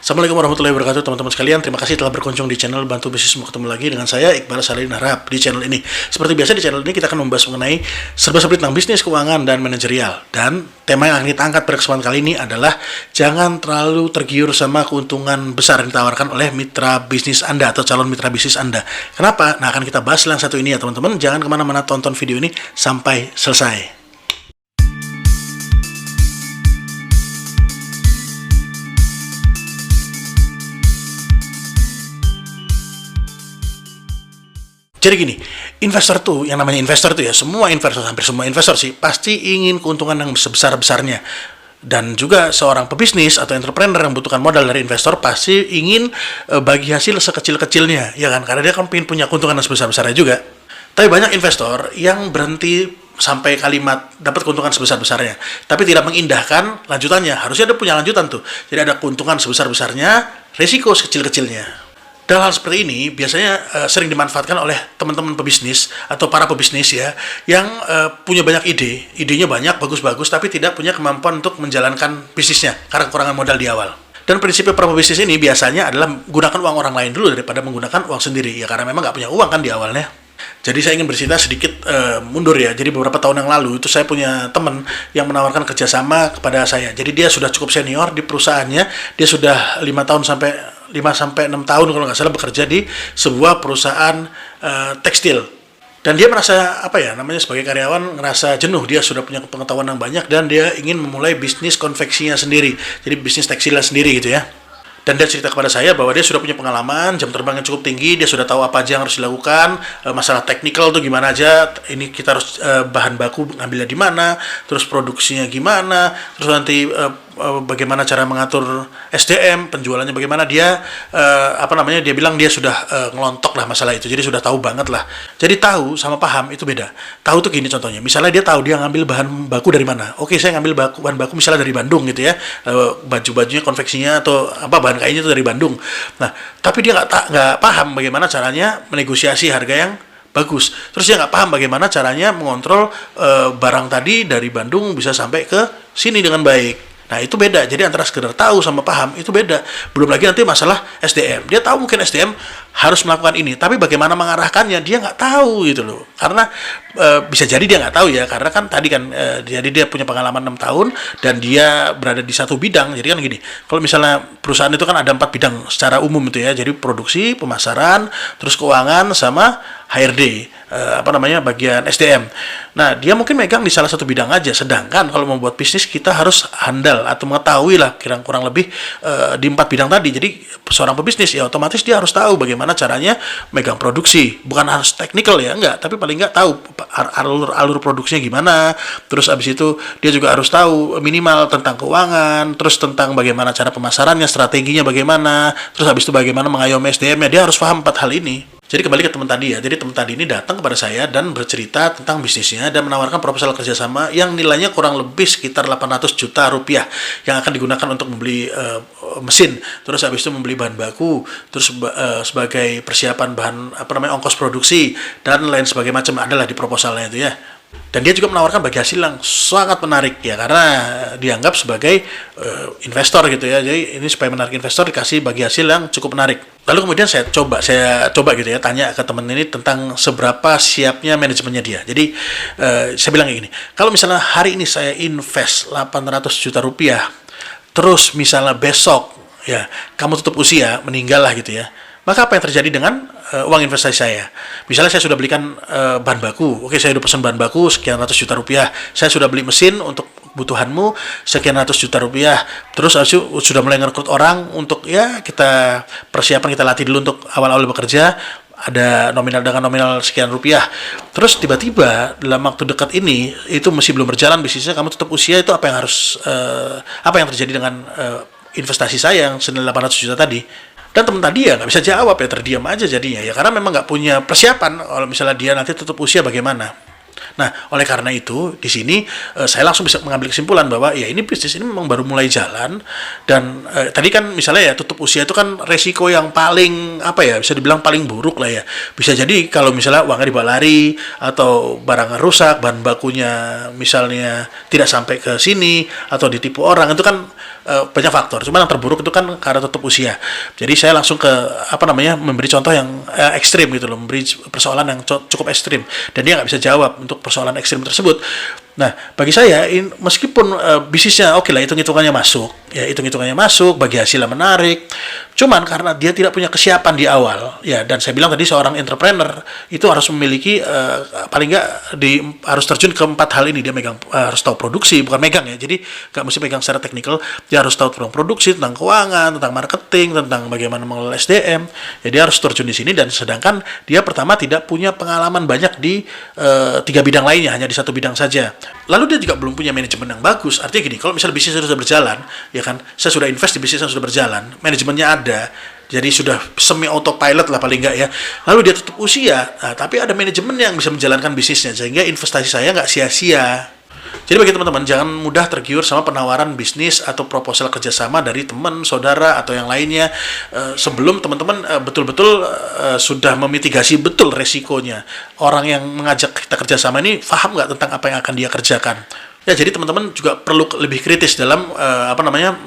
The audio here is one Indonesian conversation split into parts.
Assalamualaikum warahmatullahi wabarakatuh teman-teman sekalian. Terima kasih telah berkunjung di channel Bantu Bisnismu. Ketemu lagi dengan saya Iqbal Salin Harahap di channel ini. Seperti biasa di channel ini kita akan membahas mengenai serba-serbi tentang bisnis, keuangan, dan manajerial. Dan tema yang akan kita angkat pada kesempatan kali ini adalah jangan terlalu tergiur sama keuntungan besar yang ditawarkan oleh mitra bisnis Anda atau calon mitra bisnis Anda. Kenapa? Nah, akan kita bahas yang satu ini ya teman-teman. Jangan kemana-mana, tonton video ini sampai selesai. Jadi gini, investor tuh, yang namanya investor tuh ya, semua investor, hampir semua investor sih, pasti ingin keuntungan yang sebesar-besarnya. Dan juga seorang pebisnis atau entrepreneur yang membutuhkan modal dari investor pasti ingin bagi hasil sekecil-kecilnya, ya kan? Karena dia kan ingin punya keuntungan yang sebesar-besarnya juga. Tapi banyak investor yang berhenti sampai kalimat dapat keuntungan sebesar-besarnya, tapi tidak mengindahkan lanjutannya. Harusnya dia punya lanjutan tuh. Jadi ada keuntungan sebesar-besarnya, risiko sekecil-kecilnya. Dan hal seperti ini biasanya sering dimanfaatkan oleh teman-teman pebisnis atau para pebisnis ya, yang punya banyak idenya banyak, bagus-bagus, tapi tidak punya kemampuan untuk menjalankan bisnisnya karena kekurangan modal di awal. Dan prinsipnya para pebisnis ini biasanya adalah gunakan uang orang lain dulu daripada menggunakan uang sendiri, ya karena memang nggak punya uang kan di awalnya. Jadi saya ingin bercerita sedikit mundur ya. Jadi beberapa tahun yang lalu itu saya punya teman yang menawarkan kerjasama kepada saya. Jadi dia sudah cukup senior di perusahaannya. Dia sudah 5 sampai 6 tahun kalau nggak salah bekerja di sebuah perusahaan tekstil. Dan dia merasa sebagai karyawan ngerasa jenuh. Dia sudah punya pengetahuan yang banyak dan dia ingin memulai bisnis konveksinya sendiri. Jadi bisnis tekstilnya sendiri gitu ya. Dan dia cerita kepada saya bahwa dia sudah punya pengalaman, jam terbang yang cukup tinggi, dia sudah tahu apa aja yang harus dilakukan, masalah teknikal tuh gimana aja, ini kita harus bahan baku ngambilnya di mana, terus produksinya gimana, terus nanti bagaimana cara mengatur SDM, penjualannya bagaimana. Dia dia bilang dia sudah ngelontok lah masalah itu, jadi sudah tahu banget lah. Jadi tahu sama paham itu beda. Tahu tuh gini contohnya, misalnya dia tahu dia ngambil bahan baku dari mana. Oke, saya ngambil bahan baku misalnya dari Bandung gitu ya, baju-bajunya, konveksinya atau bahan kainnya itu dari Bandung. Nah, tapi dia nggak paham bagaimana caranya menegosiasi harga yang bagus. Terus dia nggak paham bagaimana caranya mengontrol barang tadi dari Bandung bisa sampai ke sini dengan baik. Nah, itu beda. Jadi antara sekedar tahu sama paham itu beda. Belum lagi nanti masalah SDM. Dia tahu mungkin SDM harus melakukan ini, tapi bagaimana mengarahkannya dia nggak tahu gitu loh. Karena bisa jadi dia nggak tahu ya, karena kan tadi kan jadi dia punya pengalaman 6 tahun dan dia berada di satu bidang. Jadi kan gini, kalau misalnya perusahaan itu kan ada 4 bidang secara umum itu ya. Jadi produksi, pemasaran, terus keuangan sama HRD, bagian SDM. Nah, dia mungkin megang di salah satu bidang aja. Sedangkan kalau membuat bisnis kita harus handal atau mengetahui lah kurang lebih di 4 bidang tadi. Jadi seorang pebisnis ya otomatis dia harus tahu bagaimana caranya megang produksi. Bukan harus teknikal ya, enggak, tapi paling enggak tahu alur produksinya gimana. Terus abis itu dia juga harus tahu minimal tentang keuangan, terus tentang bagaimana cara pemasarannya, strateginya bagaimana, terus abis itu bagaimana mengayomi SDM-nya. Dia harus paham 4 hal ini. Jadi kembali ke teman tadi ya. Jadi teman tadi ini datang kepada saya dan bercerita tentang bisnisnya dan menawarkan proposal kerjasama yang nilainya kurang lebih sekitar 800 juta rupiah yang akan digunakan untuk membeli mesin, terus habis itu membeli bahan baku, terus sebagai persiapan bahan ongkos produksi dan lain sebagainya macam adalah di proposalnya itu ya. Dan dia juga menawarkan bagi hasil yang sangat menarik ya, karena dianggap sebagai investor gitu ya. Jadi ini supaya menarik investor dikasih bagi hasil yang cukup menarik. Lalu kemudian saya coba gitu ya, tanya ke teman ini tentang seberapa siapnya manajemennya dia. Jadi saya bilang kayak gini, kalau misalnya hari ini saya invest 800 juta rupiah, terus misalnya besok ya kamu tutup usia, meninggal lah gitu ya, maka apa yang terjadi dengan uang investasi saya? Misalnya saya sudah belikan bahan baku, oke, saya sudah pesan bahan baku sekian ratus juta rupiah, saya sudah beli mesin untuk kebutuhanmu sekian ratus juta rupiah, terus sudah mulai ngerekrut orang untuk ya kita persiapan, kita latih dulu untuk awal-awal bekerja, ada dengan nominal sekian rupiah. Terus tiba-tiba dalam waktu dekat ini itu masih belum berjalan bisnisnya, kamu tutup usia, itu apa yang terjadi dengan investasi saya yang senilai 800 juta tadi? Dan teman tadi ya nggak bisa jawab ya, terdiam aja jadinya ya, karena memang nggak punya persiapan kalau misalnya dia nanti tutup usia bagaimana. Nah, oleh karena itu di sini saya langsung bisa mengambil kesimpulan bahwa ya ini bisnis ini memang baru mulai jalan. Dan tadi kan misalnya ya tutup usia itu kan resiko yang paling bisa dibilang paling buruk lah ya. Bisa jadi kalau misalnya uangnya dibawa lari atau barangnya rusak, bahan bakunya misalnya tidak sampai ke sini atau ditipu orang, itu kan banyak faktor. Cuma yang terburuk itu kan karena tutup usia. Jadi saya langsung ke memberi contoh yang ekstrim gitu loh, memberi persoalan yang cukup ekstrim dan dia nggak bisa jawab untuk persoalan ekstrim tersebut. Nah, bagi saya meskipun bisnisnya oke lah, hitung-hitungannya masuk, bagi hasilnya menarik, cuman karena dia tidak punya kesiapan di awal, ya, dan saya bilang tadi seorang entrepreneur itu harus memiliki paling nggak harus terjun ke 4 hal ini. Dia harus tahu produksi, bukan megang ya, jadi nggak mesti pegang secara teknikal, dia harus tahu tentang produksi, tentang keuangan, tentang marketing, tentang bagaimana mengelola SDM, ya dia harus terjun di sini. Dan sedangkan dia pertama tidak punya pengalaman banyak di 3 bidang lainnya, hanya di 1 bidang saja. Lalu dia juga belum punya manajemen yang bagus. Artinya gini, kalau misalnya bisnisnya sudah berjalan, ya kan, saya sudah invest di bisnis yang sudah berjalan, manajemennya ada, jadi sudah semi autopilot lah paling nggak ya. Lalu dia tutup usia, tapi ada manajemen yang bisa menjalankan bisnisnya, sehingga investasi saya nggak sia-sia. Jadi bagi teman-teman, jangan mudah tergiur sama penawaran bisnis atau proposal kerjasama dari teman, saudara, atau yang lainnya sebelum teman-teman betul-betul sudah memitigasi betul resikonya. Orang yang mengajak kita kerjasama ini paham nggak tentang apa yang akan dia kerjakan. Ya, jadi teman-teman juga perlu lebih kritis dalam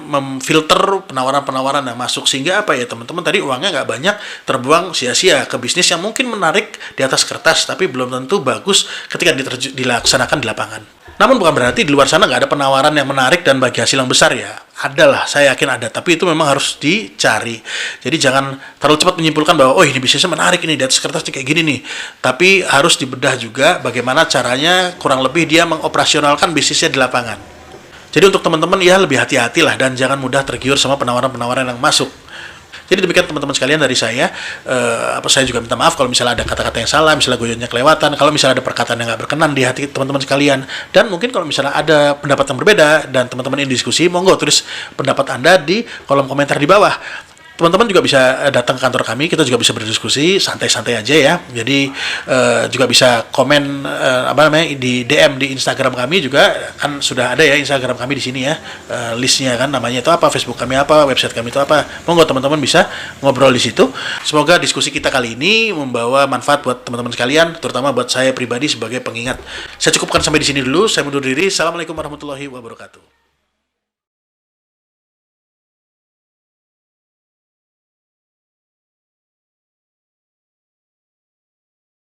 memfilter penawaran-penawaran yang masuk, sehingga teman-teman tadi uangnya nggak banyak terbuang sia-sia ke bisnis yang mungkin menarik di atas kertas, tapi belum tentu bagus ketika dilaksanakan di lapangan. Namun bukan berarti di luar sana nggak ada penawaran yang menarik dan bagi hasil yang besar ya. Adalah, saya yakin ada, tapi itu memang harus dicari. Jadi jangan terlalu cepat menyimpulkan bahwa ini bisnisnya menarik, ini di atas kertas kayak gini nih. Tapi harus dibedah juga bagaimana caranya kurang lebih dia mengoperasionalkan bisnisnya di lapangan. Jadi untuk teman-teman ya lebih hati-hatilah dan jangan mudah tergiur sama penawaran-penawaran yang masuk. Jadi demikian teman-teman sekalian dari saya. Saya juga minta maaf kalau misalnya ada kata-kata yang salah, misalnya guyonya kelewatan, kalau misalnya ada perkataan yang nggak berkenan di hati teman-teman sekalian. Dan mungkin kalau misalnya ada pendapat yang berbeda dan teman-teman ingin diskusi, monggo tulis pendapat Anda di kolom komentar di bawah. Teman-teman juga bisa datang ke kantor kami, kita juga bisa berdiskusi santai-santai aja ya. Jadi juga bisa komen di DM di Instagram kami juga, kan sudah ada ya Instagram kami di sini ya, listnya kan, namanya itu apa, Facebook kami apa, website kami itu apa. Monggo teman-teman bisa ngobrol di situ. Semoga diskusi kita kali ini membawa manfaat buat teman-teman sekalian, terutama buat saya pribadi sebagai pengingat. Saya cukupkan sampai di sini dulu. Saya mundur diri. Assalamualaikum warahmatullahi wabarakatuh.